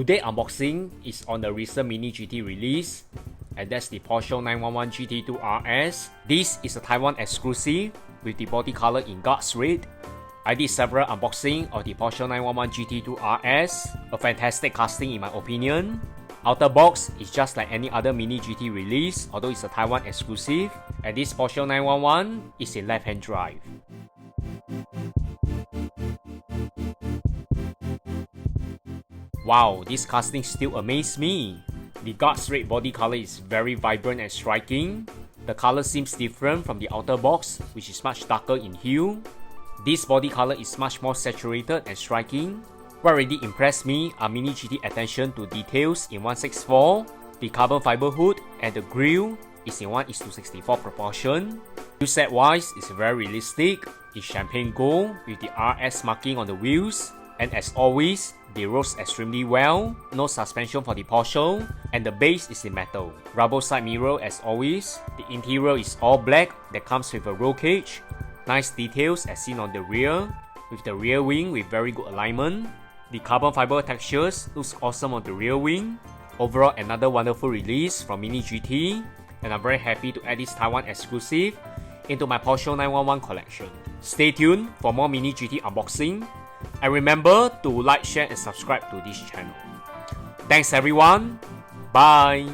Today unboxing is on the recent Mini GT release, and that's the Porsche 911 GT2 RS. This is a Taiwan exclusive with the body color in God's red. I did several unboxing of the Porsche 911 GT2 RS, a fantastic casting in my opinion. Outer box is just like any other Mini GT release, although it's a Taiwan exclusive, and this Porsche 911 is in left-hand drive. Wow, this casting still amazes me. The God's red body color is very vibrant and striking. The color seems different from the outer box, which is much darker in hue. This body color is much more saturated and striking. What really impressed me are Mini GT attention to details in 1/6/4. The carbon fiber hood and the grille is in 1:64 proportion. Wheel set wise is very realistic. It's champagne gold with the RS marking on the wheels. And as always, they rose extremely well. No suspension for the Porsche, and the base is in metal. Rubber side mirror as always. The interior is all black that comes with a roll cage. Nice details as seen on the rear, with the rear wing with very good alignment. The carbon fiber textures looks awesome on the rear wing. Overall, another wonderful release from Mini GT, and I'm very happy to add this Taiwan exclusive into my Porsche 911 collection. Stay tuned for more Mini GT unboxing. And remember to like, share and subscribe to this channel. Thanks everyone. Bye.